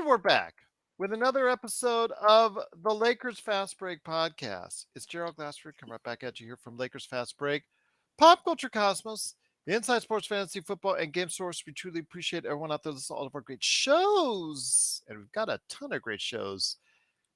we're back with another episode of the Lakers Fast Break podcast. It's Gerald Glassford coming right back at you here from Lakers Fast Break, Pop Culture Cosmos, Inside Sports Fantasy Football, and Game Source. We truly appreciate everyone out there listening to all of our great shows. And we've got a ton of great shows.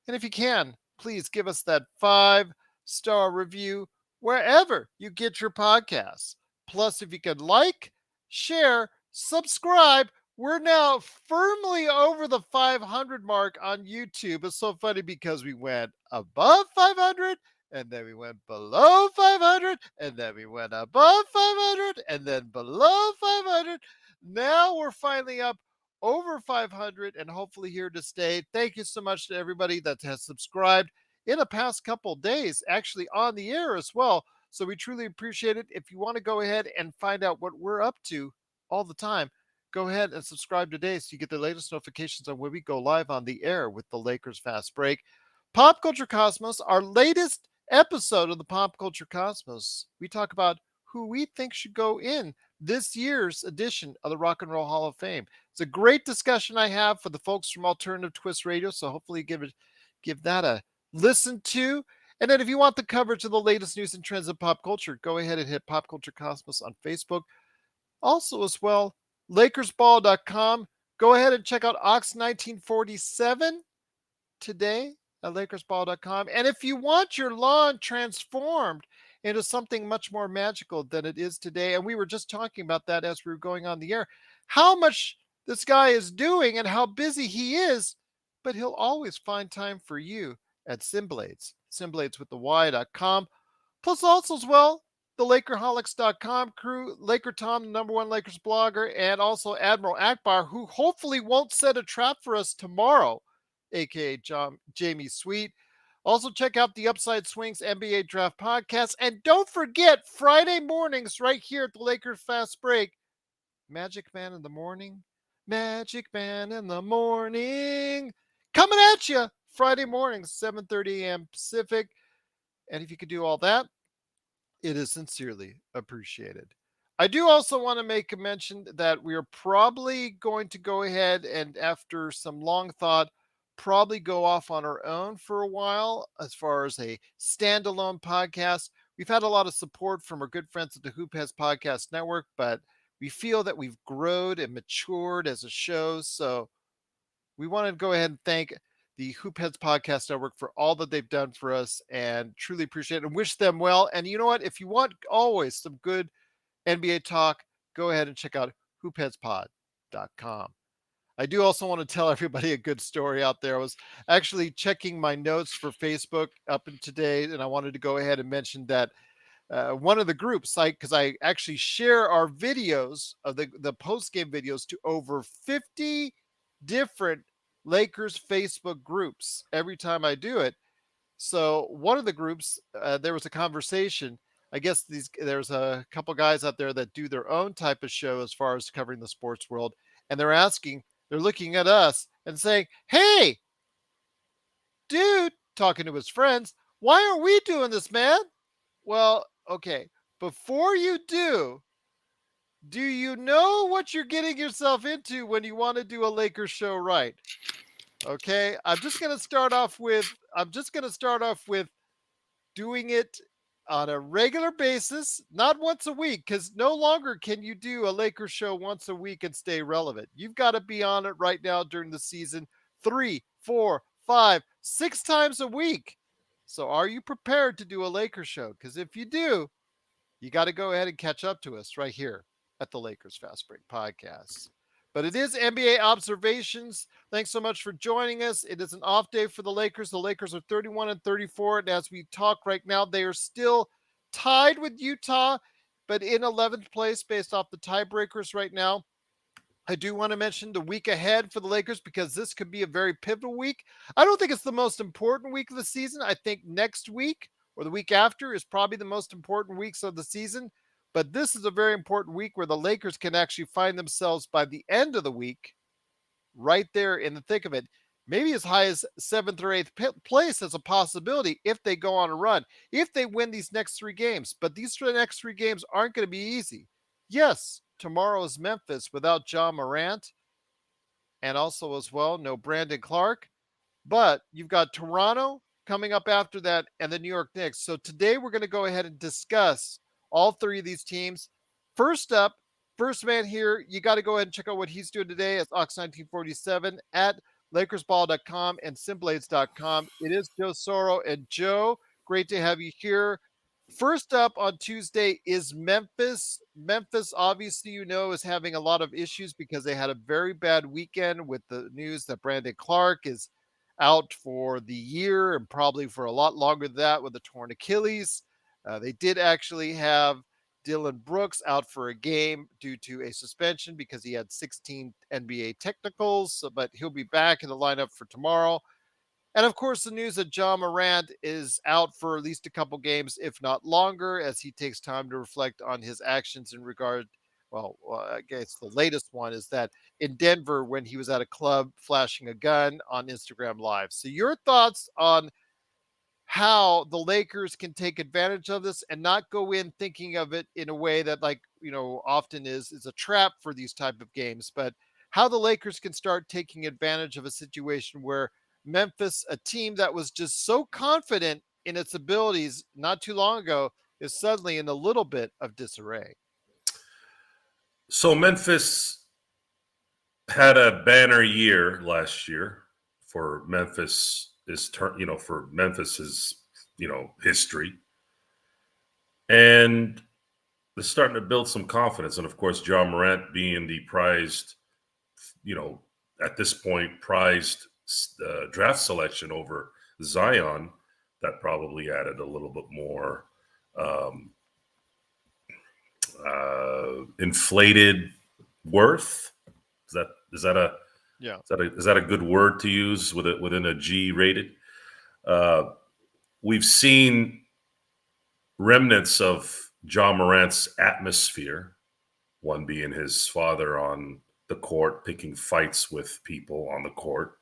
And if you can, please give us that 5-star review wherever you get your podcasts. Plus, if you could like, share, subscribe, we're now firmly over the 500 mark on YouTube. It's so funny because we went above 500 and then we went below 500 and then we went above 500 and then below 500. Now we're finally up over 500 and hopefully here to stay. Thank you so much to everybody that has subscribed in the past couple days, actually on the air as well. So we truly appreciate it. If you want to go ahead and find out what we're up to all the time, go ahead and subscribe today so you get the latest notifications on when we go live on the air with the Lakers Fast Break. Pop Culture Cosmos, our latest episode of the Pop Culture Cosmos. We talk about who we think should go in this year's edition of the Rock and Roll Hall of Fame. It's a great discussion I have for the folks from Alternative Twist Radio, so hopefully give that a listen to. And then if you want the coverage of the latest news and trends of pop culture, go ahead and hit Pop Culture Cosmos on Facebook. Also as well, LakersBall.com. Go ahead and check out Ox 1947 today at LakersBall.com. And if you want your lawn transformed into something much more magical than it is today, and we were just talking about that as we were going on the air, how much this guy is doing and how busy he is, but he'll always find time for you at Simblades, Simblades with the Y.com. Plus also as well, the Lakerholics.com crew, Laker Tom, the number one Lakers blogger, and also Admiral Akbar, who hopefully won't set a trap for us tomorrow, aka Jamie Sweet. Also check out the Upside Swings NBA Draft Podcast. And don't forget, Friday mornings right here at the Lakers Fast Break, Magic Man in the morning, Magic Man in the morning, coming at you Friday mornings, 7:30 a.m. Pacific. And if you could do all that, it is sincerely appreciated. I do also want to make a mention that we are probably going to go ahead and, after some long thought, probably go off on our own for a while as far as a standalone podcast. We've had a lot of support from our good friends at the Hoop Heads Podcast Network, but we feel that we've grown and matured as a show. So we want to go ahead and thank the Hoop Heads Podcast Network for all that they've done for us and truly appreciate it and wish them well. And you know what? If you want always some good NBA talk, go ahead and check out hoopheadspod.com. I do also want to tell everybody a good story out there. I was actually checking my notes for Facebook up in today, and I wanted to go ahead and mention that one of the groups, because I actually share our videos of the post-game videos to over 50 different Lakers Facebook groups every time I do it. So one of the groups, there was a conversation. I guess there's a couple guys out there that do their own type of show as far as covering the sports world. And they're looking at us and saying, "Hey, dude," talking to his friends, "why aren't we doing this, man?" Well, okay. Before you do you know what you're getting yourself into when you want to do a Lakers show right? Okay, I'm just going to start off with doing it on a regular basis, not once a week, because no longer can you do a Lakers show once a week and stay relevant. You've got to be on it right now during the season 3, 4, 5, 6 times a week. So are you prepared to do a Lakers show? Because if you do, you got to go ahead and catch up to us right here at the Lakers Fast Break Podcast. But it is NBA observations. Thanks so much for joining us. It is an off day for the Lakers. The Lakers are 31-34, and as we talk right now, they are still tied with Utah, but in 11th place based off the tiebreakers right now. I do want to mention the week ahead for the Lakers because this could be a very pivotal week. I don't think it's the most important week of the season. I think next week or the week after is probably the most important weeks of the season. But this is a very important week where the Lakers can actually find themselves by the end of the week right there in the thick of it. Maybe as high as 7th or 8th place as a possibility if they go on a run, if they win these next 3 games. But these next 3 games aren't going to be easy. Yes, tomorrow is Memphis without John Morant. and also as well, no Brandon Clark. But you've got Toronto coming up after that and the New York Knicks. So today we're going to go ahead and discuss all three of these teams. First up, first man here, you got to go ahead and check out what he's doing today at Ox1947 at LakersBall.com and Simblades.com. It is Joe Soro. And Joe, great to have you here. First up on Tuesday is Memphis. Memphis, obviously, is having a lot of issues because they had a very bad weekend with the news that Brandon Clark is out for the year and probably for a lot longer than that with a torn Achilles. They did actually have Dylan Brooks out for a game due to a suspension because he had 16 NBA technicals, but he'll be back in the lineup for tomorrow. And of course, the news that John Morant is out for at least a couple games, if not longer, as he takes time to reflect on his actions in regard. Well, I guess the latest one is that in Denver, when he was at a club flashing a gun on Instagram Live. So, your thoughts on how the Lakers can take advantage of this and not go in thinking of it in a way that, like, often is a trap for these type of games, but how the Lakers can start taking advantage of a situation where Memphis, a team that was just so confident in its abilities not too long ago, is suddenly in a little bit of disarray. So Memphis had a banner year last year for Memphis's history, and they're starting to build some confidence. And of course, John Morant being the prized, at this point, prized draft selection over Zion, that probably added a little bit more inflated worth. Is that a Yeah. Is that a good word to use within a G rated? We've seen remnants of John Morant's atmosphere, one being his father on the court, picking fights with people on the court.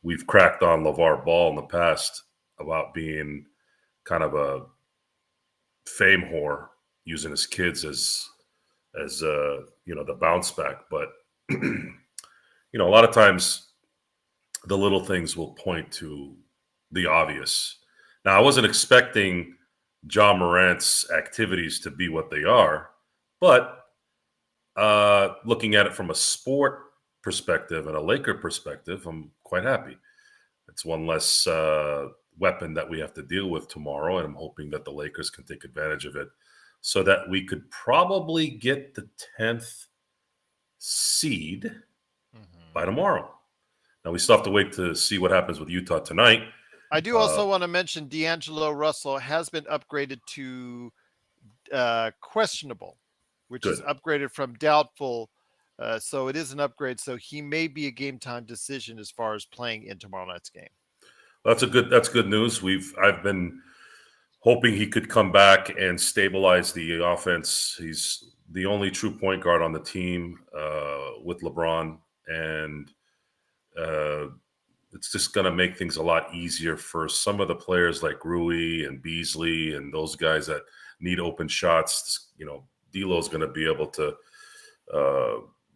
We've cracked on LeVar Ball in the past about being kind of a fame whore, using his kids as the bounce back. But a lot of times the little things will point to the obvious. Now, I wasn't expecting John Morant's activities to be what they are, but looking at it from a sport perspective and a Laker perspective, I'm quite happy. It's one less weapon that we have to deal with tomorrow, and I'm hoping that the Lakers can take advantage of it so that we could probably get the 10th seed by tomorrow. Now, we still have to wait to see what happens with Utah tonight. I do also want to mention D'Angelo Russell has been upgraded to questionable, which Good. is upgraded from doubtful. So it is an upgrade. So he may be a game time decision as far as playing in tomorrow night's game. That's good news. I've been hoping he could come back and stabilize the offense. He's the only true point guard on the team with LeBron, and it's just going to make things a lot easier for some of the players like Rui and Beasley and those guys that need open shots. D'Lo's going to be able to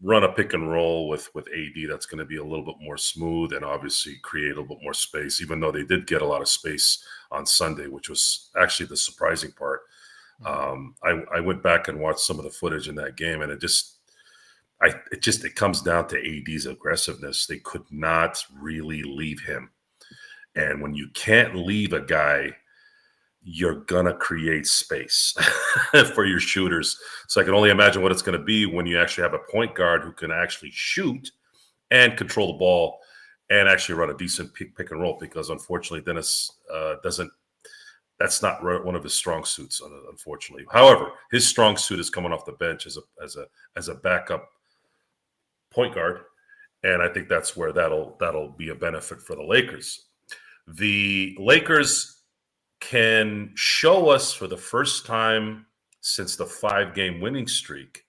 run a pick and roll with AD. That's going to be a little bit more smooth and obviously create a little bit more space, even though they did get a lot of space on Sunday, which was actually the surprising part. I went back and watched some of the footage in that game, and it comes down to AD's aggressiveness. They could not really leave him. And when you can't leave a guy, you're going to create space for your shooters. So I can only imagine what it's going to be when you actually have a point guard who can actually shoot and control the ball and actually run a decent pick and roll, because unfortunately Dennis that's not one of his strong suits, unfortunately. However, his strong suit is coming off the bench as a backup point guard, and I think that's where that'll be a benefit for the Lakers. The Lakers can show us for the first time since the 5-game winning streak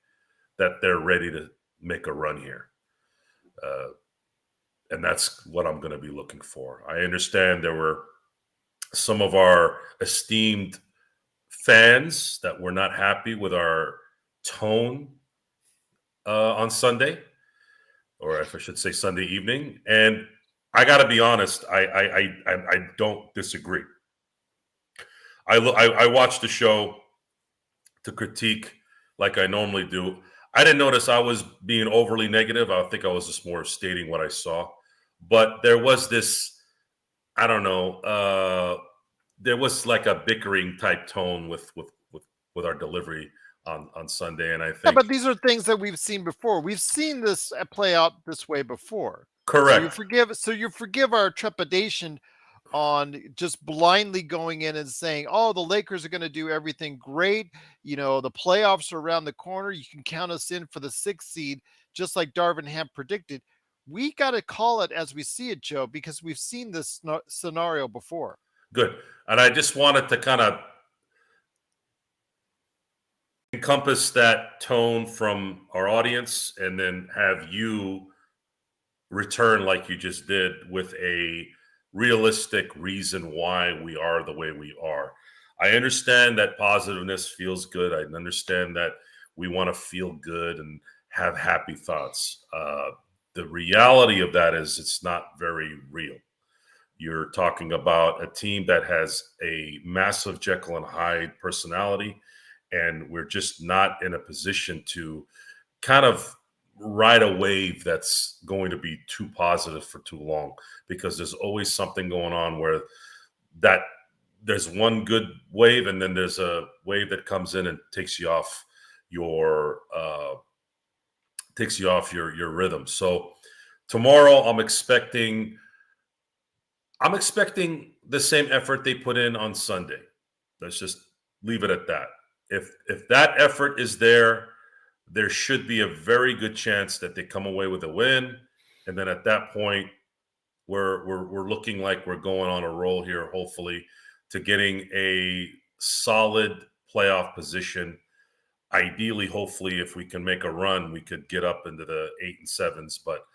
that they're ready to make a run here. And that's what I'm going to be looking for. I understand there were some of our esteemed fans that were not happy with our tone on Sunday. or if I should say Sunday evening. And I got to be honest, I don't disagree. I watched the show to critique like I normally do. I didn't notice I was being overly negative. I think I was just more stating what I saw. But there was this, I don't know, there was like a bickering type tone with our delivery on Sunday, and I Yeah, think but these are things that we've seen before. We've seen this play out this way before. correct. So you forgive our trepidation on just blindly going in and saying, "Oh, the Lakers are going to do everything great. You know, the playoffs are around the corner. You can count us in for the 6th seed," just like Darvin Ham predicted. We got to call it as we see it, Joe, because we've seen this scenario before. Good. And I just wanted to kind of encompass that tone from our audience and then have you return like you just did with a realistic reason why we are the way we are. I understand that positiveness feels good. I understand that we want to feel good and have happy thoughts. The reality of that is it's not very real. You're talking about a team that has a massive Jekyll and Hyde personality, and we're just not in a position to kind of ride a wave that's going to be too positive for too long, because there's always something going on where that there's one good wave and then there's a wave that comes in and takes you off your rhythm. So tomorrow I'm expecting the same effort they put in on Sunday. Let's just leave it at that. If that effort is there, there should be a very good chance that they come away with a win. And then at that point, we're looking like we're going on a roll here, hopefully, to getting a solid playoff position. Ideally, hopefully, if we can make a run, we could get up into the 8 and 7s. But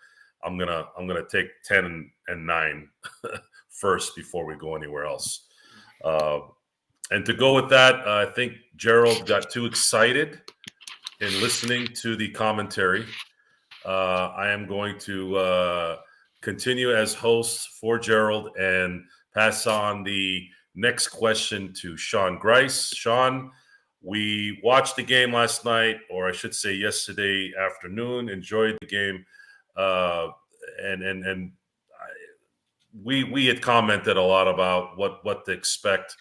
I'm gonna take 10 and 9 first before we go anywhere else. And to go with that, I think Gerald got too excited in listening to the commentary. I am going to continue as host for Gerald and pass on the next question to Sean Grice. Sean, we watched the game last night, or I should say yesterday afternoon, enjoyed the game. And we had commented a lot about what to expect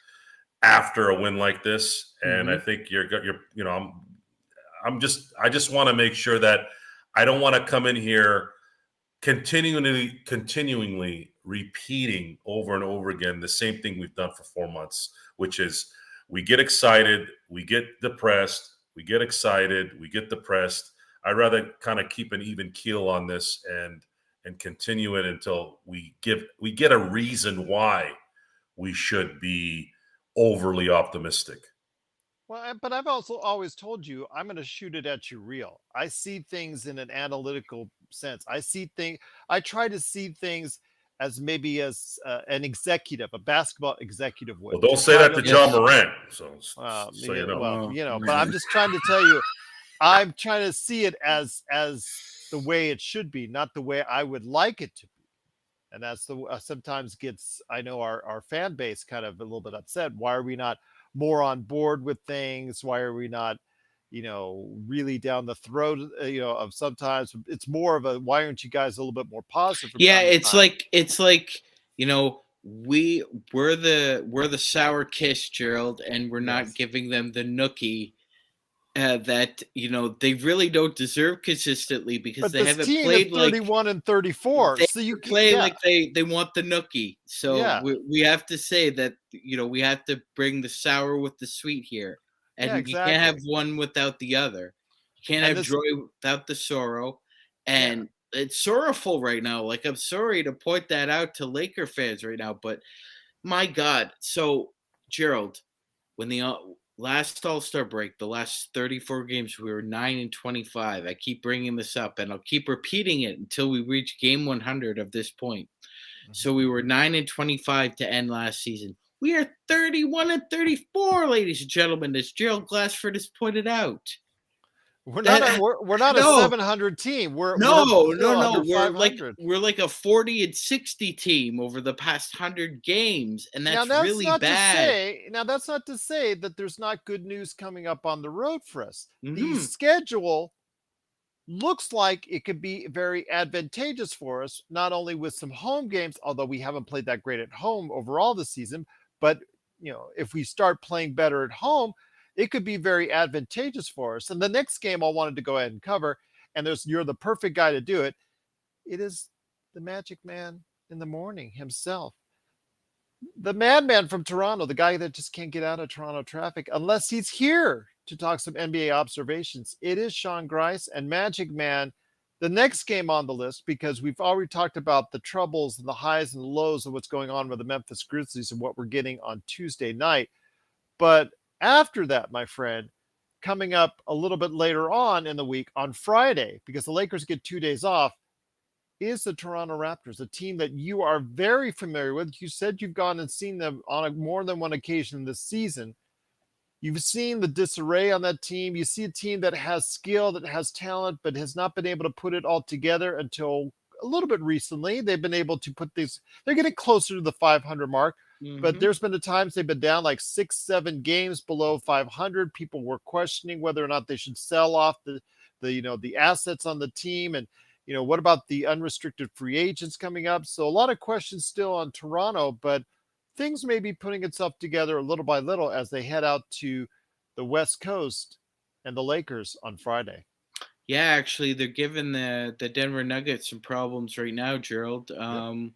after a win like this. And I think I just want to make sure that I don't want to come in here continuingly repeating over and over again the same thing we've done for 4 months, which is we get excited, we get depressed, we get excited, we get depressed. I'd rather kind of keep an even keel on this and continue it until we get a reason why we should be overly optimistic. Well, but I've also always told you I'm going to shoot it at you real. I see things in an analytical sense. I try to see things as maybe as an executive, a basketball executive would. Well, don't say that to John Morant. So you know. Well, but I'm just trying to tell you, I'm trying to see it as the way it should be, not the way I would like it to be. And that's the sometimes gets, I know our fan base kind of a little bit upset. Why are we not more on board with things? Why are we not, really down the throat, of sometimes it's more of a, why aren't you guys a little bit more positive? Yeah, it's like, we're the sour kiss, Gerald, and we're not giving them the nookie that they really don't deserve consistently, because they haven't played like 31 and 34. So you play like they want the nookie. So we have to say that we have to bring the sour with the sweet here, and you can't have one without the other. You can't have joy without the sorrow, and it's sorrowful right now. Like, I'm sorry to point that out to Laker fans right now, but my God. So Gerald, when the last All-Star break, the last 34 games, we were 9 and 25. I keep bringing this up, and I'll keep repeating it until we reach game 100 of this point. So we were 9 and 25 to end last season. We are 31 and 34, ladies and gentlemen, as Gerald Glassford has pointed out. We're not a 700 team. We're We're like a 40 and 60 team over the past 100 games, and that's really bad. Now that's not to say that there's not good news coming up on the road for us. Mm-hmm. The schedule looks like it could be very advantageous for us, not only with some home games, although we haven't played that great at home overall this season, but if we start playing better at home, it could be very advantageous for us. And the next game I wanted to go ahead and cover, and you're the perfect guy to do it. It is the Magic Man in the morning himself. The madman from Toronto, the guy that just can't get out of Toronto traffic unless he's here to talk some NBA observations. It is Sean Grice and Magic Man. The next game on the list, because we've already talked about the troubles and the highs and lows of what's going on with the Memphis Grizzlies and what we're getting on Tuesday night. But after that, my friend, coming up a little bit later on in the week on Friday, because the Lakers get 2 days off, is the Toronto Raptors, a team that you are very familiar with. You said you've gone and seen them on more than one occasion this season. You've seen the disarray on that team. You see a team that has skill, that has talent, but has not been able to put it all together until a little bit recently. They've been able to put these, they're getting closer to the 500 mark, but there's been the times they've been down like 6-7 games below 500. People were questioning whether or not they should sell off the assets on the team. And, what about the unrestricted free agents coming up? So a lot of questions still on Toronto, but things may be putting itself together little by little as they head out to the West Coast and the Lakers on Friday. Yeah, actually, they're giving the Denver Nuggets some problems right now, Gerald. It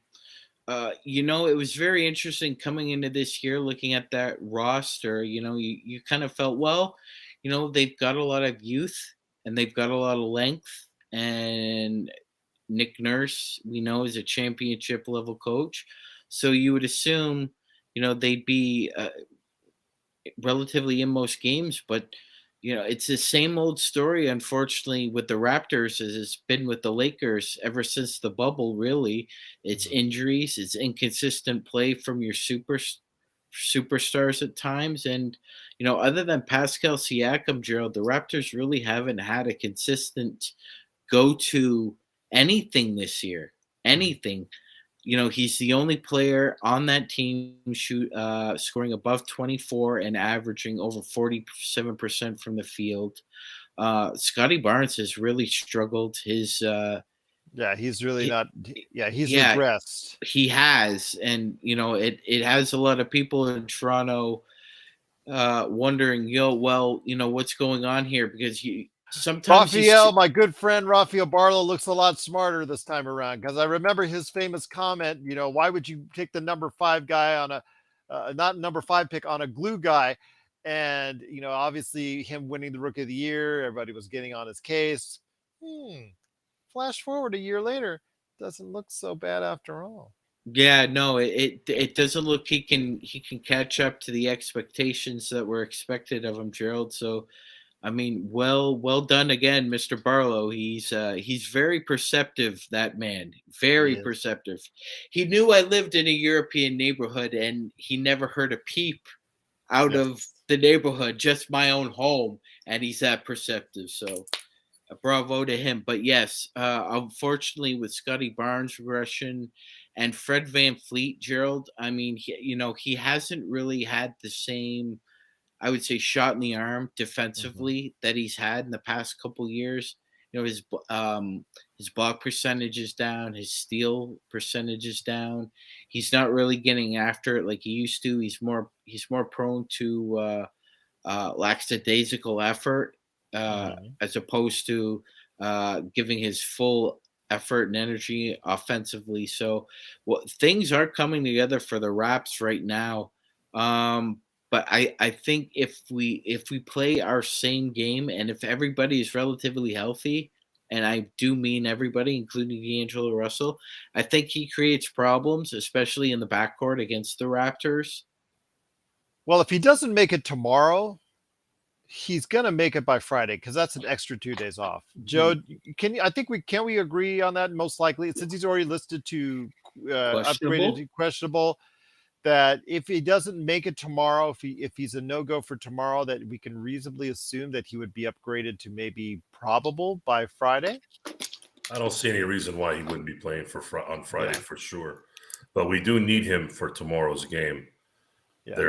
was very interesting coming into this year, looking at that roster. You kind of felt, well, they've got a lot of youth and they've got a lot of length. And Nick Nurse, we know, is a championship level coach. So you would assume, they'd be relatively in most games, but it's the same old story, unfortunately, with the Raptors as it's been with the Lakers ever since the bubble, really. It's injuries, it's inconsistent play from your superstars at times. And, other than Pascal Siakam, Gerald, the Raptors really haven't had a consistent go-to anything this year. Anything. He's the only player on that team scoring above 24 and averaging over 47% from the field. Scotty Barnes has really struggled. He's regressed. He has, and it has a lot of people in Toronto wondering, what's going on here, because sometimes my good friend Rafael Barlow looks a lot smarter this time around, because I remember his famous comment, why would you take the number 5 guy on a not number 5 pick on a glue guy? And obviously him winning the Rookie of the Year, everybody was getting on his case. Flash forward a year later, doesn't look so bad after all. Yeah, no, it doesn't look he can catch up to the expectations that were expected of him, Gerald. So I mean, well done again, Mr. Barlow. He's very perceptive, that man. Very perceptive. He knew I lived in a European neighborhood, and he never heard a peep out of the neighborhood, just my own home, and he's that perceptive. So, bravo to him. But yes, unfortunately, with Scotty Barnes' regression and Fred VanVleet, Gerald, I mean, he hasn't really had the same, I would say, shot in the arm defensively that he's had in the past couple of years. His block percentage is down, his steal percentage is down. He's not really getting after it like he used to. He's more prone to lackadaisical effort as opposed to giving his full effort and energy offensively. So things are coming together for the Raps right now. But I think if we play our same game, and if everybody is relatively healthy, and I do mean everybody, including D'Angelo Russell, I think he creates problems, especially in the backcourt against the Raptors. Well, if he doesn't make it tomorrow, he's gonna make it by Friday, because that's an extra 2 days off. Joe, can we agree on that? Most likely, since he's already listed to upgraded to questionable. that if he doesn't make it tomorrow, if he's a no-go for tomorrow, that we can reasonably assume that he would be upgraded to maybe probable by Friday? I don't see any reason why he wouldn't be playing on Friday for sure. But we do need him for tomorrow's game. Yeah.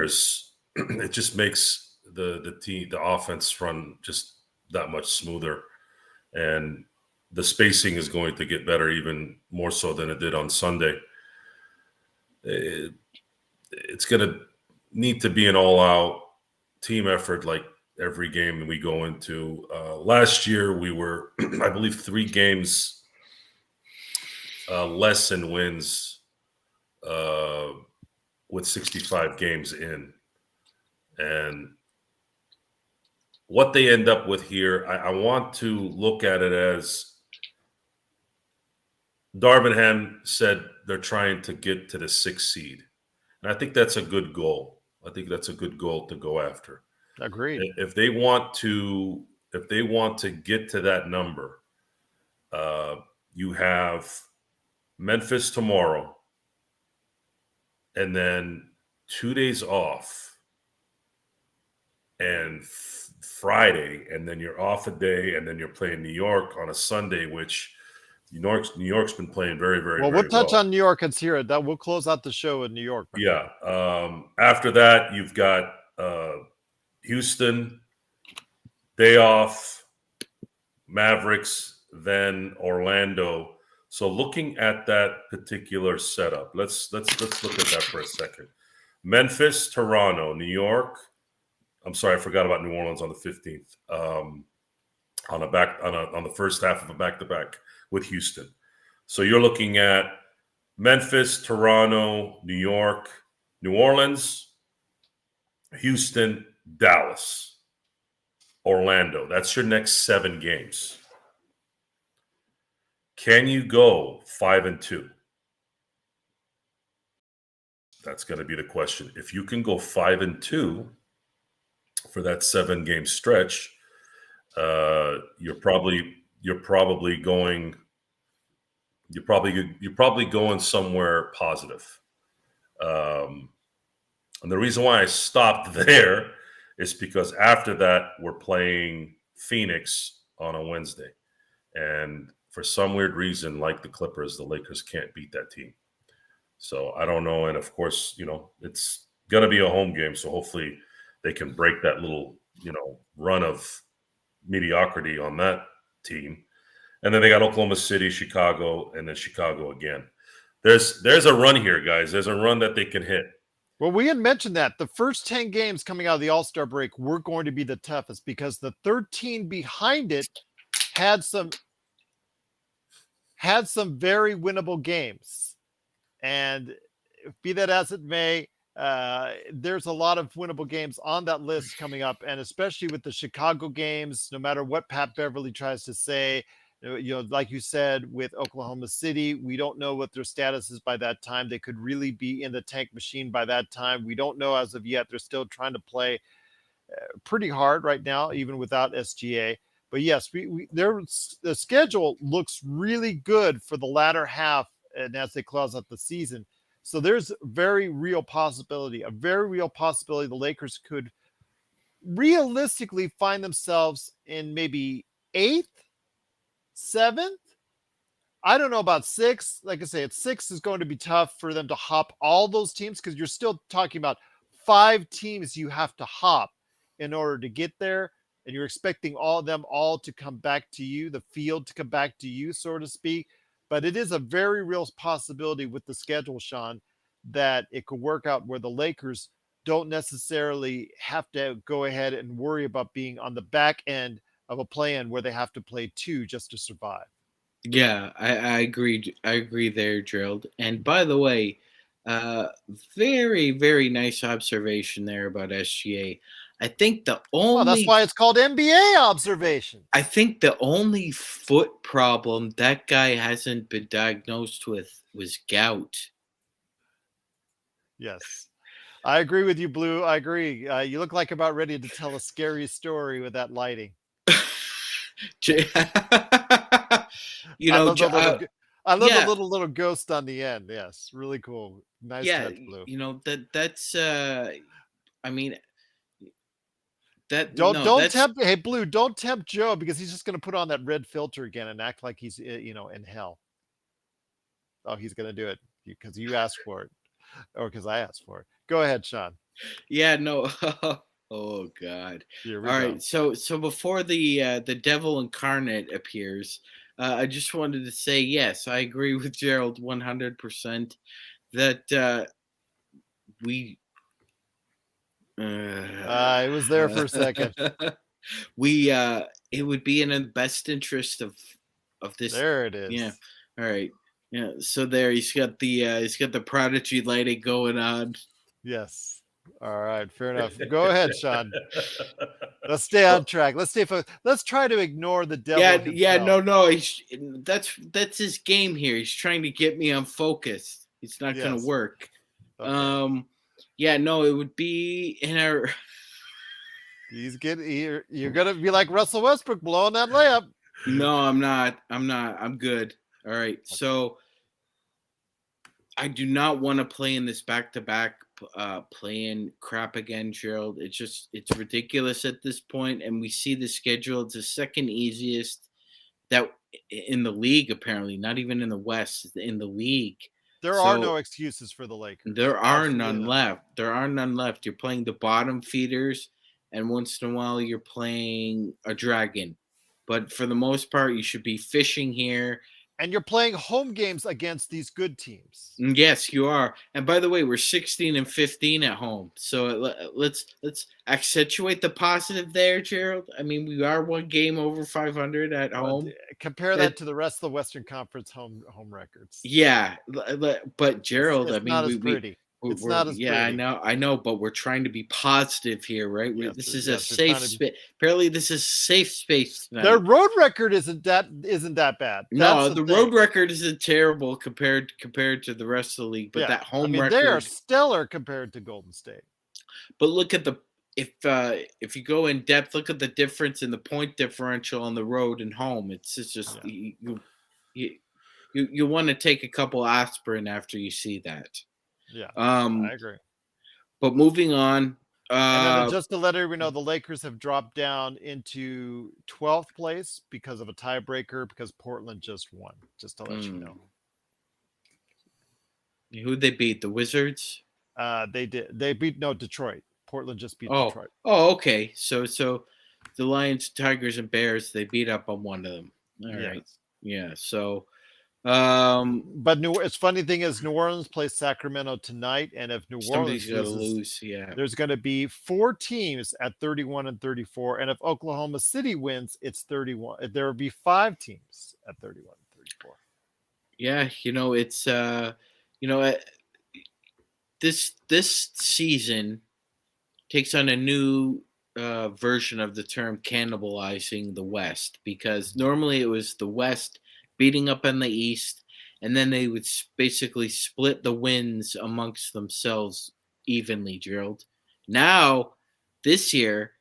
It just makes the offense run just that much smoother, and the spacing is going to get better even more so than it did on Sunday. It's going to need to be an all-out team effort like every game we go into. Last year, we were, I believe, 3 games less in wins with 65 games in. And what they end up with here, I want to look at it as Darvingham said they're trying to get to the 6th seed. And I think that's a good goal. I think that's a good goal to go after. Agreed. If they want to get to that number, you have Memphis tomorrow, and then 2 days off, and Friday, and then you're off a day, and then you're playing New York on a Sunday, which New York's been playing very, very well. We'll touch on New York and hear it. That we'll close out the show in New York. Yeah. After that, you've got Houston, day off, Mavericks, then Orlando. So looking at that particular setup, let's look at that for a second. Memphis, Toronto, New York. I'm sorry, I forgot about New Orleans on the 15th. On the first half of a back-to-back with Houston. So you're looking at Memphis, Toronto, New York, New Orleans, Houston, Dallas, Orlando. That's your next 7 games. Can you go 5-2? That's going to be the question. If you can go 5-2 for that 7-game stretch, you're probably going somewhere positive. And the reason why I stopped there is because after that we're playing Phoenix on a Wednesday, and for some weird reason, like the Clippers, the Lakers can't beat that team. So I don't know. And of course, it's going to be a home game. So hopefully they can break that little, run of mediocrity on that team. And then they got Oklahoma City, Chicago, and then Chicago again. There's a run here, guys. There's a run that they can hit. Well, we had mentioned that the first 10 games coming out of the All-Star break were going to be the toughest because the 13 behind it had some very winnable games. And be that as it may, there's a lot of winnable games on that list coming up, and especially with the Chicago games, no matter what Pat Beverly tries to say, like you said, with Oklahoma City, we don't know what their status is by that time. They could really be in the tank machine by that time. We don't know as of yet. They're still trying to play pretty hard right now, even without SGA. But yes, the schedule looks really good for the latter half, and as they close out the season. So there's a very real possibility the Lakers could realistically find themselves in maybe 8th, 7th. I don't know about 6th. Like I say, 6 is going to be tough for them to hop all those teams because you're still talking about 5 teams you have to hop in order to get there. And you're expecting them all to come back to you, the field to come back to you, so to speak. But it is a very real possibility with the schedule, Sean, that it could work out where the Lakers don't necessarily have to go ahead and worry about being on the back end of a play-in where they have to play 2 just to survive. Yeah, I agree. I agree there, Gerald. And by the way, very, very nice observation there about SGA. I think the only... Well, that's why it's called NBA observation. I think the only foot problem that guy hasn't been diagnosed with was gout. Yes. I agree with you, Blue. I agree. You look like about ready to tell a scary story with that lighting. I love the little ghost on the end. Yes, really cool. Nice touch, Blue. That's I mean don't tempt. Hey, Blue, don't tempt Joe because he's just going to put on that red filter again and act like he's in hell. Oh, he's going to do it because you asked for it, or because I asked for it. Go ahead, Sean. Yeah, no. Oh God! All right, so before the devil incarnate appears, I just wanted to say yes, I agree with Gerald 100% that we. It was there for a second. It would be in the best interest of this. There it is. Yeah. All right. Yeah. So there, he's got the prodigy lighting going on. Yes. All right, fair enough. Go ahead, Sean. Let's stay on track. Let's try to ignore the devil. No. That's his game here. He's trying to get me unfocused. It's not going to work. Okay. It would be in our. You're gonna be like Russell Westbrook blowing that layup. No, I'm not. I'm good. All right. Okay. So I do not want to play in this back-to-back playing crap again, Gerald. It's ridiculous at this point, and we see the schedule. It's the second easiest that in the league, apparently, not even in the West, in the league. There are no excuses for the Lakers. There are none left. There are none left. You're playing the bottom feeders, and once in a while you're playing a dragon. But for the most part, you should be fishing here. And you're playing home games against these good teams. Yes, you are. And by the way, we're 16-15 at home. So let's accentuate the positive there, Gerald. I mean, we are one game over 500 at home. Compare that to the rest of the Western Conference home records. Yeah, but Gerald, it's not as pretty. It's not as pretty. I know, but we're trying to be positive here, right? This is a safe space. Apparently, this is safe space tonight. Their road record isn't that bad. No, the road record isn't terrible compared to the rest of the league, but that home record, they are stellar compared to Golden State. But look at if you go in depth, look at the difference in the point differential on the road and home. It's just you want to take a couple aspirin after you see that. Yeah, I agree. But moving on. And then just to let everyone know, the Lakers have dropped down into 12th place because of a tiebreaker because Portland just won. Just to let you know. Who'd they beat? The Wizards? They did. They beat Detroit. Portland just beat Detroit. Oh, okay. So the Lions, Tigers, and Bears, they beat up on one of them. All right. Yeah. So. But it's funny thing is New Orleans plays Sacramento tonight, and if New Orleans loses, there's going to be 4 teams at 31 and 34, and if Oklahoma City wins, it's 31. There will be 5 teams at 31 and 34. Yeah, it's this season takes on a new version of the term cannibalizing the West, because normally it was the West beating up in the East, and then they would basically split the wins amongst themselves evenly, Gerald. Now, this year,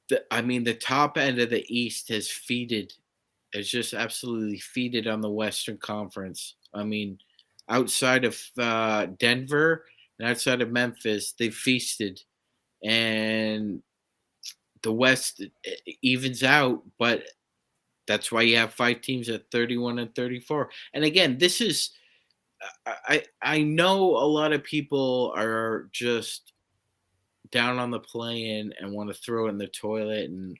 the top end of the East has just absolutely feeded on the Western Conference. I mean, outside of Denver and outside of Memphis, they feasted, and the West evens out, but that's why you have 5 teams at 31 and 34. And again, this is I know a lot of people are just down on the play-in and want to throw it in the toilet. And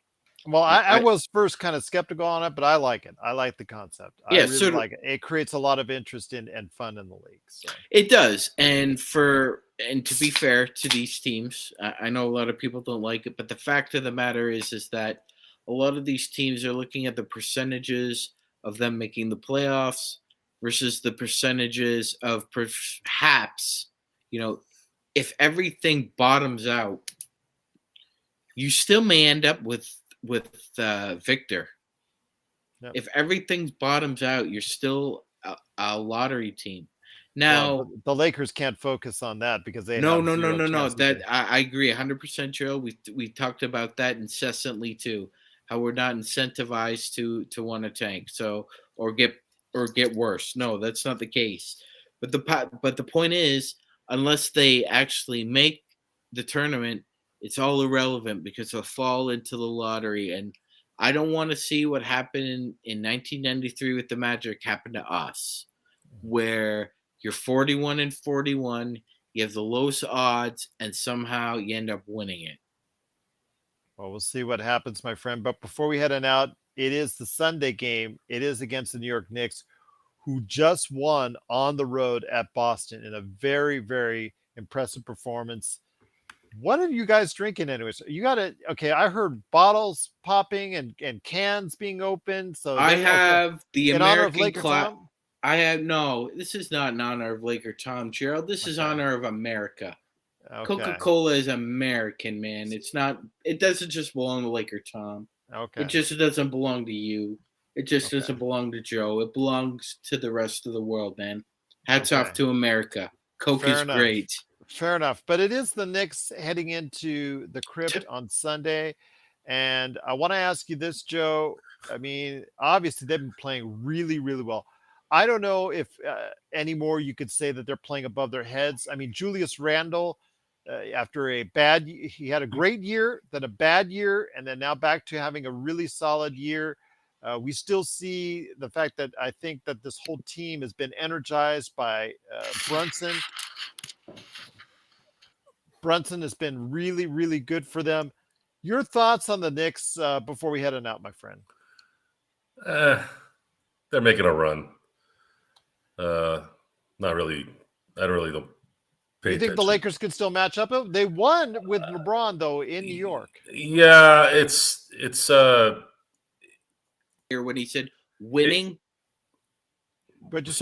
I was first kind of skeptical on it, but I like it. I like the concept. I really like it. It creates a lot of interest and fun in the league. So. It does. And to be fair to these teams, I know a lot of people don't like it, but the fact of the matter is that a lot of these teams are looking at the percentages of them making the playoffs versus the percentages of perhaps, if everything bottoms out, you still may end up with Victor. Yep. If everything bottoms out, you're still a lottery team. Now, the Lakers can't focus on that because they no. That I agree 100%, Joe. We talked about that incessantly too. How we're not incentivized to want to tank, or get or get worse. No, that's not the case. But the point is, unless they actually make the tournament, it's all irrelevant because they'll fall into the lottery. And I don't want to see what happened in 1993 with the Magic happen to us, where you're 41-41, you have the lowest odds, and somehow you end up winning it. Well, we'll see what happens, my friend. But before we head on out, it is the Sunday game. It is against the New York Knicks, who just won on the road at Boston in a very, very impressive performance. What are you guys drinking anyways? You got to, okay, I heard bottles popping and cans being opened. So I have the in American honor of Laker Tom? I have, no, this is not in honor of Laker Tom, Gerald. This is honor of America. Okay. Coca-Cola is American, man. It's not, it doesn't just belong to Laker Tom. Okay. It just doesn't belong to you. It just doesn't belong to Joe. It belongs to the rest of the world, man. Hats off to America. Coke is great. Fair enough. But it is the Knicks heading into the Crypt on Sunday. And I want to ask you this, Joe. I mean, obviously, they've been playing really, really well. I don't know if anymore you could say that they're playing above their heads. I mean, Julius Randle, after he had a great year, then a bad year, and then now back to having a really solid year. We still see the fact that I think that this whole team has been energized by Brunson. Brunson has been really, really good for them. Your thoughts on the Knicks before we head on out, my friend? They're making a run. Not really. I don't don't pay You think attention. the Lakers can still match up? They won with LeBron though in New York. Yeah, it's here when he said winning. What was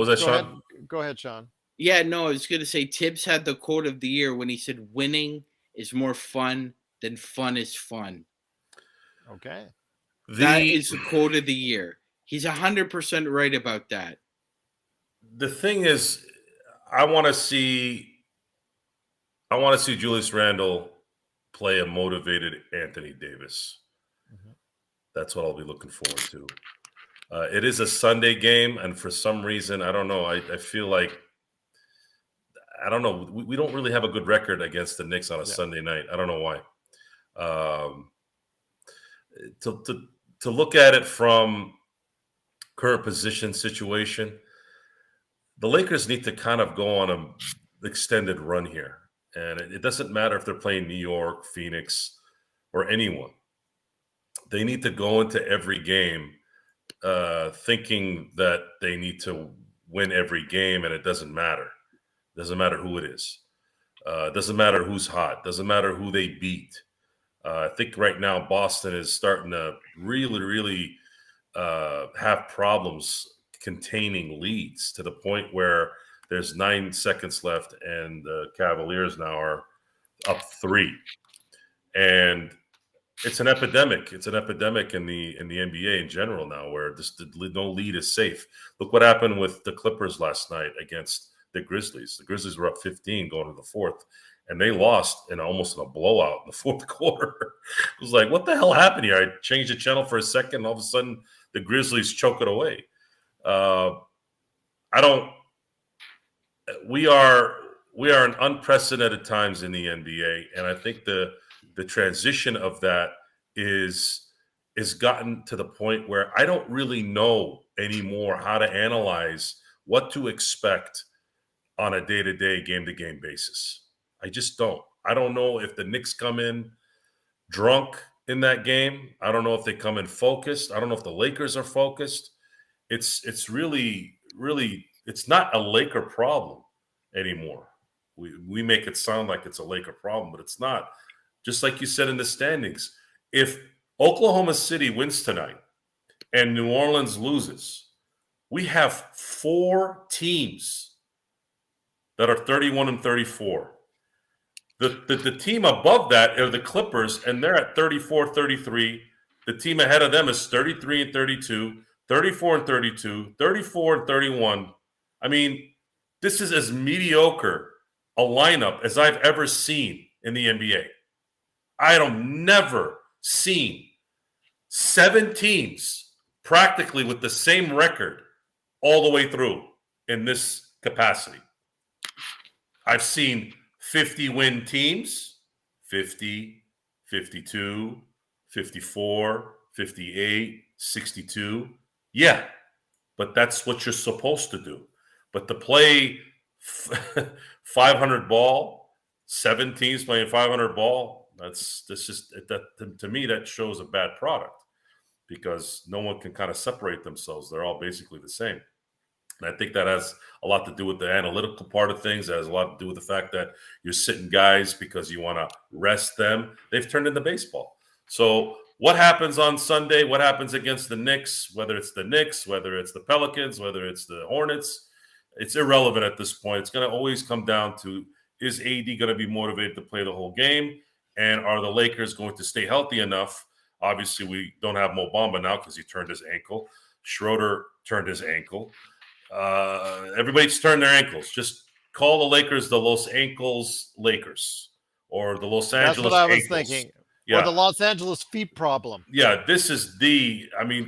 that, Sean? Go ahead, Sean. Yeah, no, I was going to say Tibbs had the quote of the year when he said winning is more fun than fun is fun. Okay. That is the quote of the year. He's 100% right about that. The thing is, I want to see Julius Randle play a motivated Anthony Davis. Mm-hmm. That's what I'll be looking forward to. It is a Sunday game, and for some reason, I don't know. I feel like, I don't know. We don't really have a good record against the Knicks on a Sunday night. I don't know why. To look at it from current position situation, the Lakers need to kind of go on an extended run here. And it doesn't matter if they're playing New York, Phoenix, or anyone. They need to go into every game thinking that they need to win every game, and it doesn't matter. It doesn't matter who it is. It doesn't matter who's hot. It doesn't matter who they beat. I think right now Boston is starting to really, really have problems containing leads to the point where there's 9 seconds left and the Cavaliers now are up 3. And it's an epidemic. It's an epidemic in the NBA in general now, where no lead is safe. Look what happened with the Clippers last night against the Grizzlies. The Grizzlies were up 15 going to the fourth, and they lost almost in a blowout in the fourth quarter. It was like, what the hell happened here? I changed the channel for a second, and all of a sudden the Grizzlies choke it away. We are in unprecedented times in the NBA, and I think the transition of that is gotten to the point where I don't really know anymore how to analyze what to expect on a day-to-day, game-to-game basis. I just don't. I don't know if the Knicks come in drunk in that game. I don't know if they come in focused. I don't know if the Lakers are focused. It's really, really, it's not a Laker problem anymore. We make it sound like it's a Laker problem, but it's not. Just like you said in the standings, if Oklahoma City wins tonight and New Orleans loses, we have 4 teams that are 31-34. The team above that are the Clippers, and they're at 34-33. The team ahead of them is 33-32, 34-32, 34-31. I mean, this is as mediocre a lineup as I've ever seen in the NBA. I have never seen 7 teams practically with the same record all the way through in this capacity. I've seen 50-win teams, 50, 52, 54, 58, 62. Yeah, but that's what you're supposed to do. But to play 500 ball, 7 teams playing 500 ball, to me, that shows a bad product because no one can kind of separate themselves. They're all basically the same. And I think that has a lot to do with the analytical part of things. It has a lot to do with the fact that you're sitting guys because you want to rest them. They've turned into baseball. So what happens on Sunday? What happens against the Knicks? Whether it's the Knicks, whether it's the Pelicans, whether it's the Hornets, it's irrelevant at this point. It's going to always come down to, is AD going to be motivated to play the whole game? And are the Lakers going to stay healthy enough? Obviously, we don't have Mo Bamba now because he turned his ankle. Schroeder turned his ankle. Everybody's turned their ankles. Just call the Lakers the Los Ankles Lakers or the Los Angeles That's what I was Ankles. thinking. Yeah. Or the Los Angeles feet problem. Yeah, this is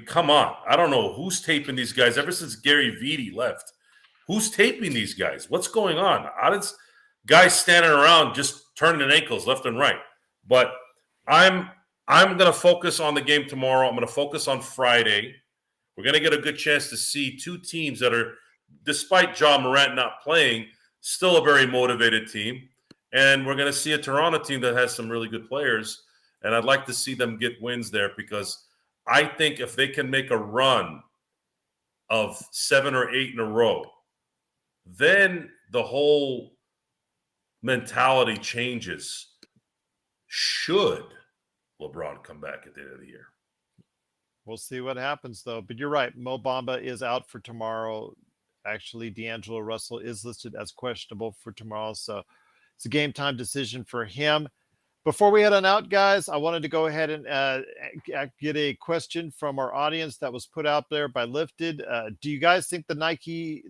come on. I don't know who's taping these guys ever since Gary Vitti left. Who's taping these guys? What's going on? Guys standing around just turning their ankles left and right. But I'm going to focus on the game tomorrow. I'm going to focus on Friday. We're going to get a good chance to see 2 teams that are, despite Ja Morant not playing, still a very motivated team. And we're going to see a Toronto team that has some really good players. And I'd like to see them get wins there because I think if they can make a run of 7 or 8 in a row, then the whole mentality changes. Should LeBron come back at the end of the year? We'll see what happens, though. But you're right. Mo Bamba is out for tomorrow. Actually, D'Angelo Russell is listed as questionable for tomorrow. So it's a game time decision for him. Before we head on out, guys, I wanted to go ahead and get a question from our audience that was put out there by Lifted. Do you guys think that Nike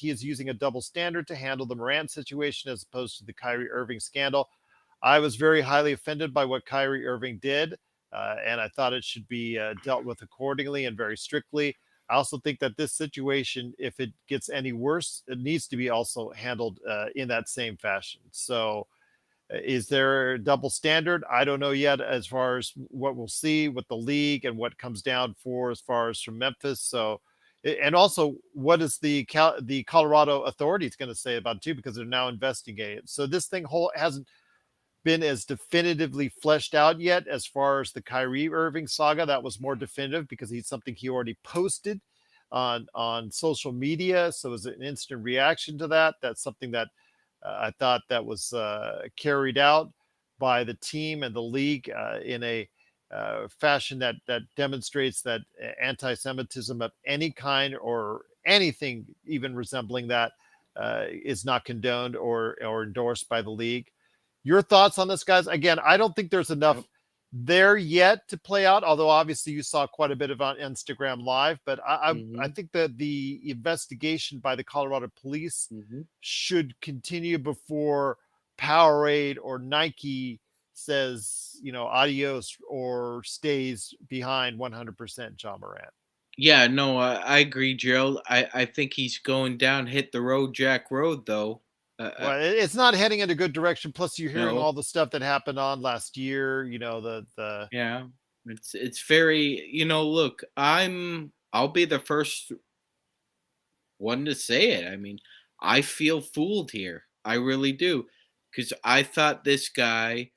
is using a double standard to handle the Morant situation as opposed to the Kyrie Irving scandal? I was very highly offended by what Kyrie Irving did, and I thought it should be dealt with accordingly and very strictly. I also think that this situation, if it gets any worse, it needs to be also handled in that same fashion. So is there a double standard? I don't know yet as far as what we'll see with the league and what comes down for as far as from Memphis. So, and also what is the Colorado authorities going to say about it too, because they're now investigating it. So this thing hasn't been as definitively fleshed out yet as far as the Kyrie Irving saga. That was more definitive because he's something he already posted on social media. So as an instant reaction to that, that's something that I thought that was carried out by the team and the league in a fashion that demonstrates that anti-Semitism of any kind or anything even resembling that is not condoned or endorsed by the league. Your thoughts on this, guys? Again, I don't think there's enough there yet to play out, although obviously you saw quite a bit of on Instagram Live, but I think that the investigation by the Colorado police should continue before Powerade or Nike says, adios or stays behind 100% Ja Morant. Yeah, no, I agree, Gerald. I think he's going down, hit the road, Jack Road, though. Well, it's not heading in a good direction. Plus, you're hearing all the stuff that happened on last year. Yeah, it's very. Look, I'll be the first one to say it. I mean, I feel fooled here. I really do, because I thought this guy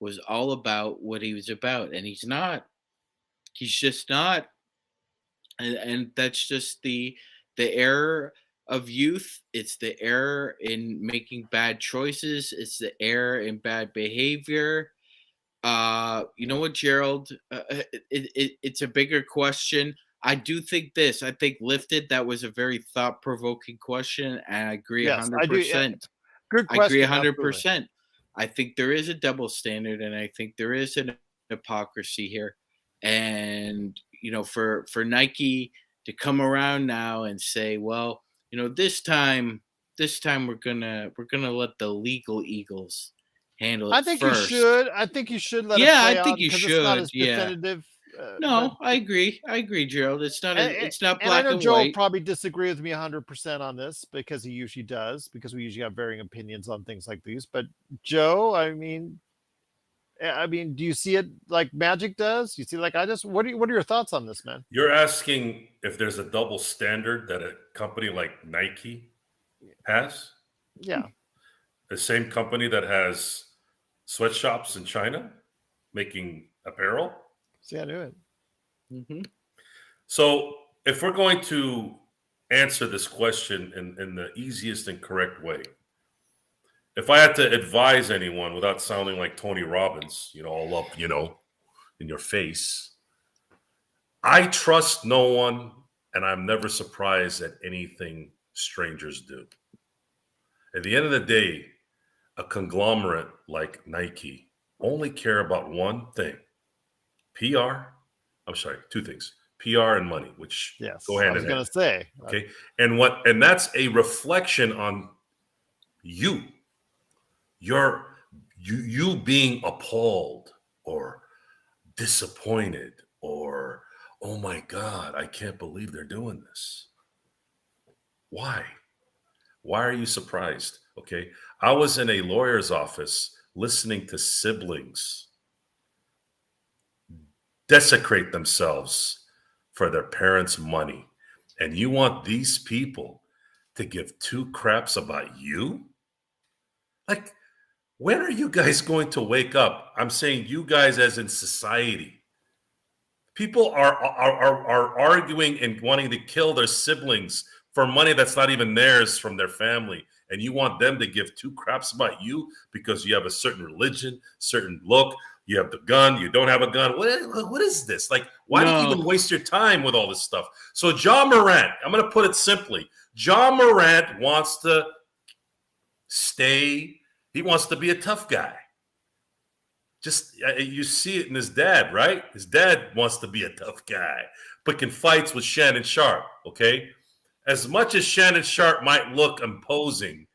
was all about what he was about, and he's not. He's just not, and that's just the error of youth. It's the error in making bad choices. It's the error in bad behavior. You know what, Gerald? It's a bigger question. I do think this. I think Lifted, that was a very thought-provoking question, and I agree 100%. Good question. I agree 100%. I think there is a double standard, and I think there is an hypocrisy here. And, for Nike to come around now and say, well, this time we're gonna let the legal Eagles handle it. I think first. you should. I think you should let. Yeah, it play I think out you because should. It's not as definitive I agree. I agree, Gerald. It's not black and, I know white. Joe will probably disagree with me 100% on this because he usually does, because we usually have varying opinions on things like these. But Joe, I mean, do you see it like Magic does? You see, like what are your thoughts on this, man? You're asking if there's a double standard that a company like Nike has? Yeah. The same company that has sweatshops in China making apparel? See, I knew it. Mm-hmm. So if we're going to answer this question in the easiest and correct way, if I had to advise anyone without sounding like Tony Robbins, all up, in your face, I trust no one, and I'm never surprised at anything strangers do. At the end of the day, a conglomerate like Nike only care about one thing: PR. I'm sorry, two things: PR and money, which go hand in hand. I was going to say. Okay, and that's a reflection on you. You being appalled or disappointed or, oh my God, I can't believe they're doing this. Why? Why are you surprised? Okay, I was in a lawyer's office listening to siblings desecrate themselves for their parents' money. And you want these people to give two craps about you? Like, when are you guys going to wake up? I'm saying you guys as in society. People are arguing and wanting to kill their siblings for money that's not even theirs from their family. And you want them to give two craps about you because you have a certain religion, certain look, you have the gun, you don't have a gun. What is this? Like, why do you even waste your time with all this stuff? So Ja Morant, I'm going to put it simply. Ja Morant wants to stay. He wants to be a tough guy. Just, you see it in his dad, right? His dad wants to be a tough guy, picking fights with Shannon Sharp, okay? As much as Shannon Sharp might look imposing,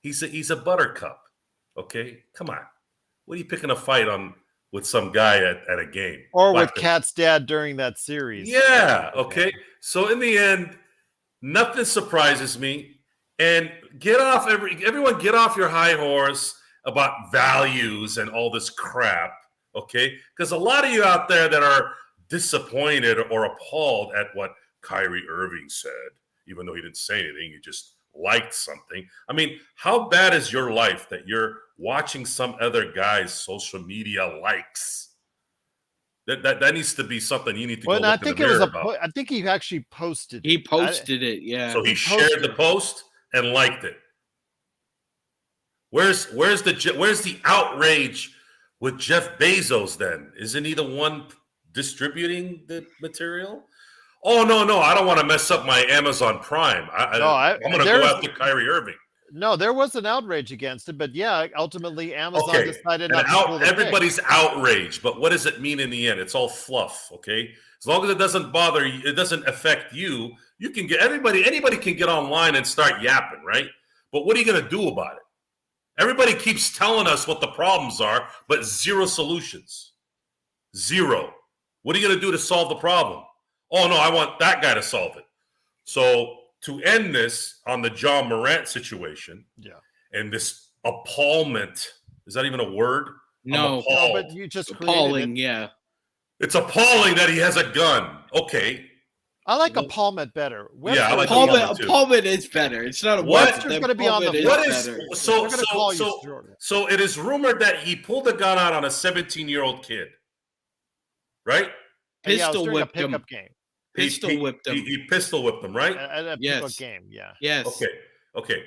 he's a buttercup, okay? Come on. What are you picking a fight on with some guy at a game? Or with Kat's dad during that series. Yeah, okay. So in the end, nothing surprises me. And everyone get off your high horse about values and all this crap, okay? Because a lot of you out there that are disappointed or appalled at what Kyrie Irving said, even though he didn't say anything, he just liked something. I mean, how bad is your life that you're watching some other guy's social media likes? That needs to be something you need to go look in the mirror about. I think he actually posted. He posted it, yeah. So he shared the post and liked it. Where's the outrage with Jeff Bezos then? Isn't he the one distributing the material? Oh, no, I don't want to mess up my Amazon Prime. I'm going to go after Kyrie Irving. No, there was an outrage against it, but yeah, ultimately Amazon decided not to pull the everybody's outraged, but what does it mean in the end? It's all fluff, okay? As long as it doesn't bother you, it doesn't affect you, you can get anybody can get online and start yapping, right? But what are you going to do about it? Everybody keeps telling us what the problems are, but zero solutions. Zero. What are you going to do to solve the problem? Oh, no, I want that guy to solve it. So to end this on the Ja Morant situation, and this appallment, is that even a word? No, but you just appalling, yeah. It's appalling that he has a gun. Okay. I like appallment better. Yeah, I like appallment is better. It's not a Webster's going to be on the So it is rumored that he pulled a gun out on a 17-year-old kid, right? Pistol whipped him. Game. Pistol whipped him. He pistol whipped him, right? At a pickup game, yeah. Yes. Okay.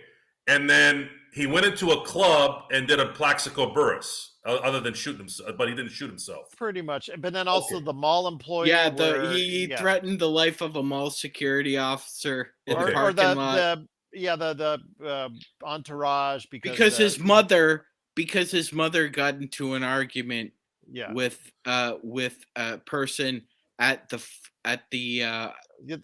And then he went into a club and did a Plaxico Burress, other than shooting himself, but he didn't shoot himself. Pretty much. But then also the mall employee. Yeah, he threatened the life of a mall security officer in the parking lot. The entourage because his mother got into an argument with a person at the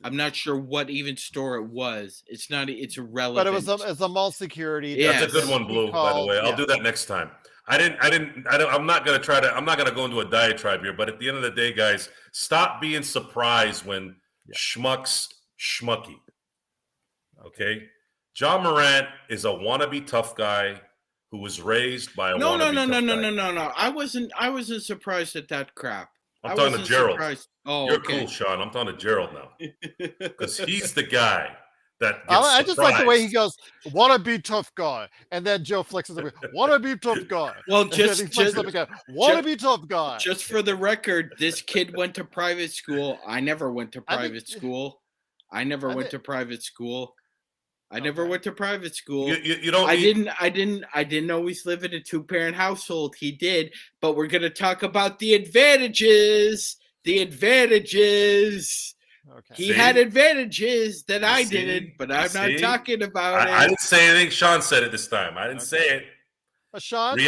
I'm not sure what even store it was. It's irrelevant. But it was a mall security. That's a good one, Blue, by the way. I'll do that next time. I'm not going to go into a diatribe here, but at the end of the day, guys, stop being surprised when schmucks schmucky. Okay? John Morant is a wannabe tough guy who was raised by a wannabe tough guy. No. I wasn't surprised at that crap. I'm talking to Gerald. Surprised. Oh, you're okay. cool, Sean. I'm talking to Gerald now. Because he's the guy that gets I just like the way he goes, "Wanna be tough guy," and then Joe flexes the "Wanna be tough guy." Well, wanna be tough guy. Just for the record, this kid went to private school. I never went to private school. I never went to private school. You don't. I didn't always live in a 2-parent household. He did, but we're gonna talk about the advantages. Okay. He had advantages that I didn't, but I'm not talking about it. I didn't say anything. Sean said it this time. I didn't say it. Sean,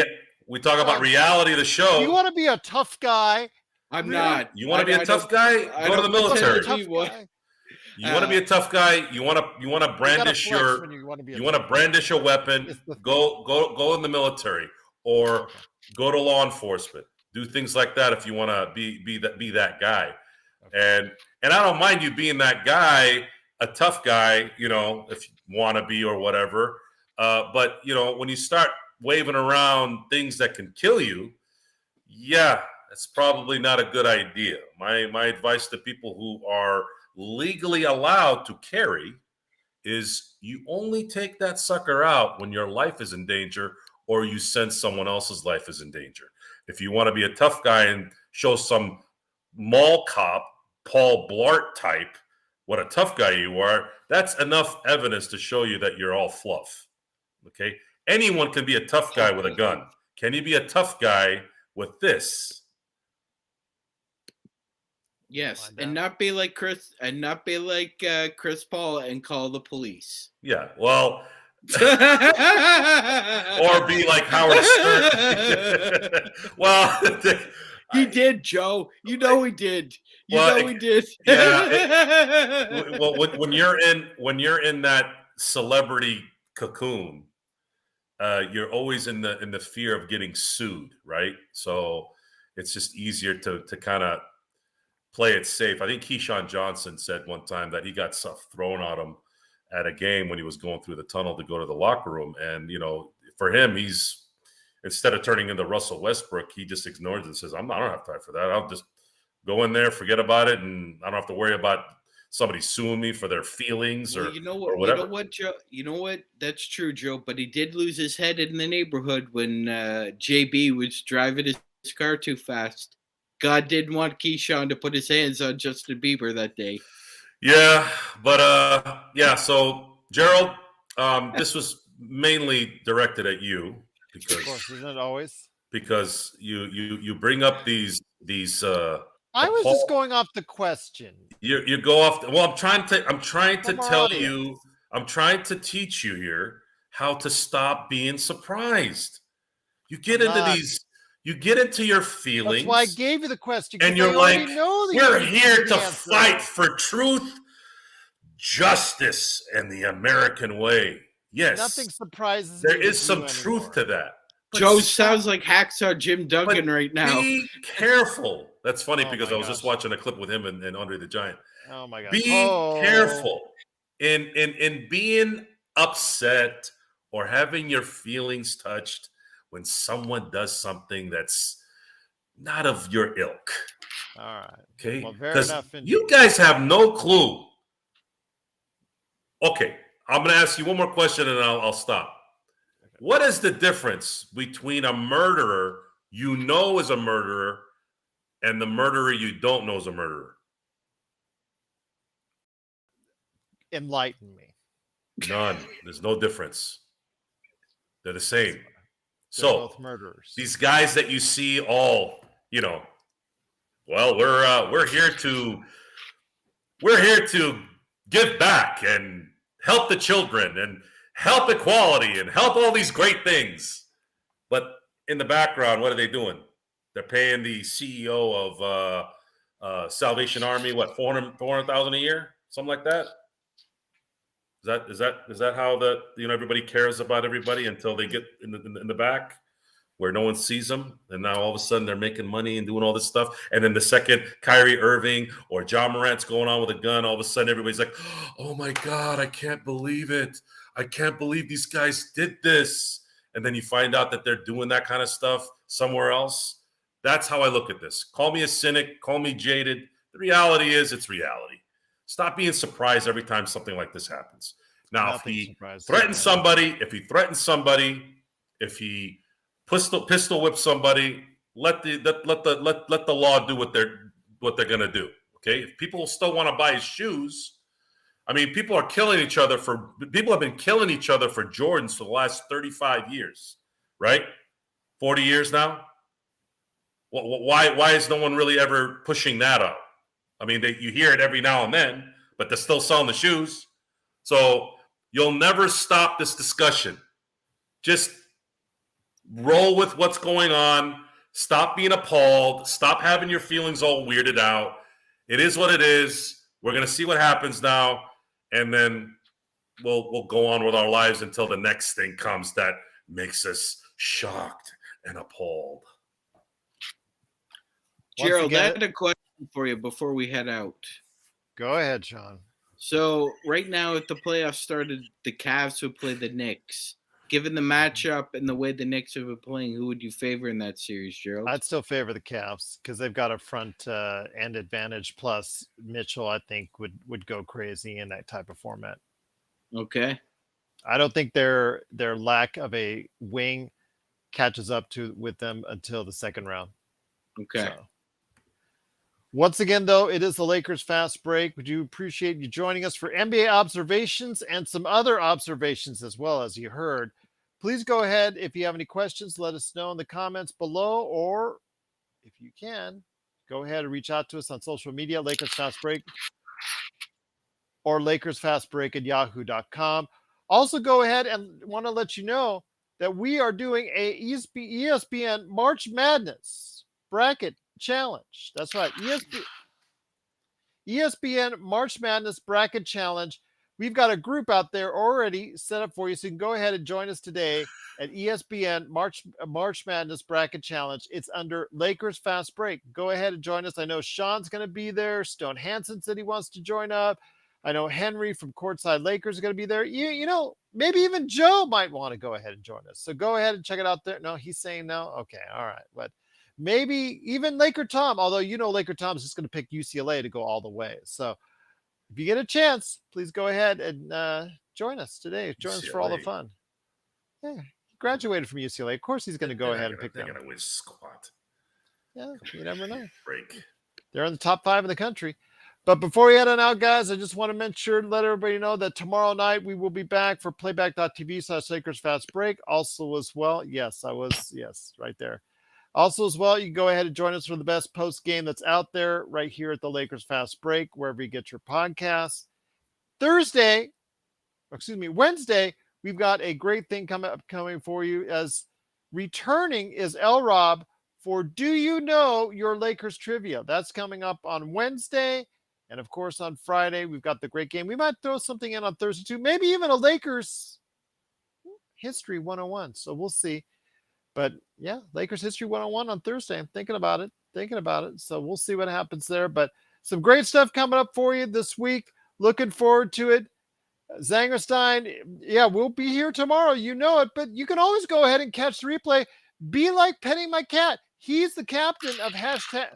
we talk about reality of the show. You want to be a tough guy? I'm not. You want to be a tough guy? Go to the military. You want to be a tough guy? You want to brandish a weapon? Go in the military or go to law enforcement. Do things like that if you want to be that guy. And I don't mind you being that guy, a tough guy, if you want to be or whatever. But when you start waving around things that can kill you, it's probably not a good idea. My advice to people who are legally allowed to carry is you only take that sucker out when your life is in danger or you sense someone else's life is in danger. If you want to be a tough guy and show some mall cop, Paul Blart type, what a tough guy you are, that's enough evidence to show you that you're all fluff. Okay? Anyone can be a tough guy with a gun. Can you be a tough guy with this? Yes, and not be like Chris Paul and call the police. Yeah, well, or be like Howard Stern. Well, he did, Joe. He did. He did. Yeah. Well, when you're in that celebrity cocoon, you're always in the fear of getting sued, right? So it's just easier to kind of play it safe. I think Keyshawn Johnson said one time that he got stuff thrown at him at a game when he was going through the tunnel to go to the locker room, and for him, he's instead of turning into Russell Westbrook, he just ignores it and says, I don't have time for that. I'll just go in there, forget about it, and I don't have to worry about somebody suing me for their feelings or whatever. You know what, Joe? You know what? That's true, Joe. But he did lose his head in the neighborhood when JB was driving his car too fast. God didn't want Keyshawn to put his hands on Justin Bieber that day. Yeah, but so Gerald, this was mainly directed at you. Because, of course, isn't it always? Because you bring up these. I was just going off the question. You go off. Well, I'm trying to tell you. I'm trying to teach you here how to stop being surprised. You get You get into your feelings. That's why I gave you the question. And you're like, we're here to fight for truth, justice, and the American way. Yes. Nothing surprises me. There is some truth to that. Joe sounds like Hacksaw Jim Duggan right now. Be careful. That's funny because I was just watching a clip with him and Andre the Giant. Oh my God. Be careful in being upset or having your feelings touched when someone does something that's not of your ilk. All right. Okay. Well, fair enough. You guys have no clue. Okay. I'm going to ask you one more question and I'll stop. Okay. What is the difference between a murderer you know is a murderer and the murderer you don't know is a murderer? Enlighten me. None. There's no difference. They're the same. They're both murderers. These guys that you see all, well, we're here to give back and help the children and help equality and help all these great things. But in the background, what are they doing? They're paying the CEO of Salvation Army, what, $400,000 a year? Something like that? Is that how everybody cares about everybody until they get in the back? where no one sees them, and now all of a sudden they're making money and doing all this stuff. And then the second Kyrie Irving or John Morant's going on with a gun, all of a sudden everybody's like, oh my God, I can't believe it. I can't believe these guys did this. And then you find out that they're doing that kind of stuff somewhere else. That's how I look at this. Call me a cynic, call me jaded. The reality is it's reality. Stop being surprised every time something like this happens. Now, if he threatens somebody, if he pistol whips somebody, let the law do what they're gonna do. Okay, if people still want to buy his shoes, I mean, people have been killing each other for Jordans for the last 35 years, right? 40 years now. Why is no one really ever pushing that up? I mean, you hear it every now and then, but they're still selling the shoes. So you'll never stop this discussion. Just roll with what's going on. Stop being appalled. Stop having your feelings all weirded out. It is what it is. We're going to see what happens now, and then we'll go on with our lives until the next thing comes that makes us shocked and appalled. Gerald, I had a question for you before we head out. Go ahead, Sean. So right now, if the playoffs started, the Cavs would play the Knicks. Given the matchup and the way the Knicks have been playing, who would you favor in that series, Gerald? I'd still favor the Cavs because they've got a front end advantage. Plus, Mitchell, I think, would go crazy in that type of format. Okay. I don't think their lack of a wing catches up with them until the second round. Okay. So. Once again, though, it is the Lakers Fast Break. We do appreciate you joining us for NBA observations and some other observations as well, as you heard. Please go ahead. If you have any questions, let us know in the comments below, or if you can, go ahead and reach out to us on social media, Lakers Fast Break or LakersFastBreak@yahoo.com. Also, go ahead and want to let you know that we are doing a ESPN March Madness bracket challenge. That's right. ESPN March Madness bracket challenge. We've got a group out there already set up for you, so you can go ahead and join us today at ESPN March Madness bracket challenge. It's under Lakers Fast Break. Go ahead and join us. I know Sean's going to be there. Stone Hansen said he wants to join up. I know Henry from Courtside Lakers is going to be there. You know, maybe even Joe might want to go ahead and join us. So go ahead and check it out there. No, he's saying no. Okay, all right, but. Maybe even Laker Tom, although you know Laker Tom's just going to pick UCLA to go all the way. So if you get a chance, please go ahead and join us today. Join us for all the fun. Yeah, he graduated from UCLA. Of course he's going to go ahead and pick them. They're going to win squat. Yeah, you never know. Break. They're in the top 5 in the country. But before we head on out, guys, I just want to make sure to let everybody know that tomorrow night we will be back for playback.tv/Lakers Fast Break. Also as well, yes, right there. Also, as well, you can go ahead and join us for the best post game that's out there right here at the Lakers Fast Break, wherever you get your podcasts. Wednesday, we've got a great thing coming for you, as returning is L. Rob for Do You Know Your Lakers Trivia. That's coming up on Wednesday. And, of course, on Friday, we've got the great game. We might throw something in on Thursday, too. Maybe even a Lakers History 101. So we'll see. But yeah, Lakers History 101 on Thursday. I'm thinking about it. So we'll see what happens there. But some great stuff coming up for you this week. Looking forward to it. Zangerstein, yeah, we'll be here tomorrow. You know it. But you can always go ahead and catch the replay. Be like petting my cat. He's the captain of hashtag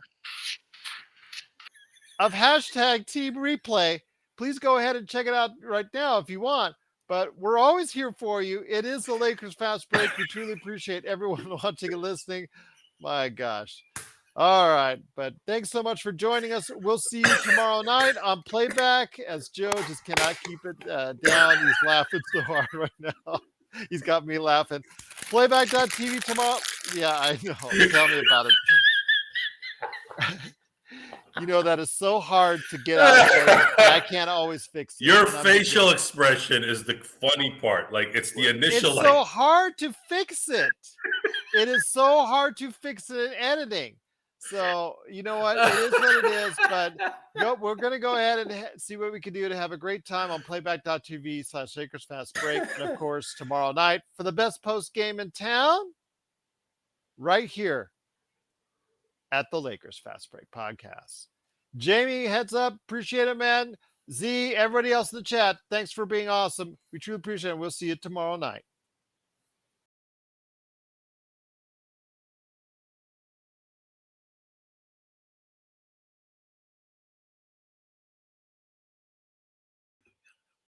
Team Replay. Please go ahead and check it out right now if you want. But we're always here for you. It is the Lakers Fast Break. We truly appreciate everyone watching and listening. My gosh. All right. But thanks so much for joining us. We'll see you tomorrow night on Playback, as Joe just cannot keep it down. He's laughing so hard right now. He's got me laughing. Playback.tv tomorrow. Yeah, I know. Tell me about it. You know, that is so hard to get out of there. I can't always fix it. Your facial expression is the funny part. Like, it's the initial. It's so hard to fix it. It is so hard to fix it in editing. So, you know what? It is what it is. But we're going to go ahead and see what we can do to have a great time on playback.tv/Lakers Fast Break. And, of course, tomorrow night for the best post game in town. right here at the Lakers Fast Break Podcast. Jamie, heads up. Appreciate it, man. Z, everybody else in the chat, thanks for being awesome. We truly appreciate it. We'll see you tomorrow night.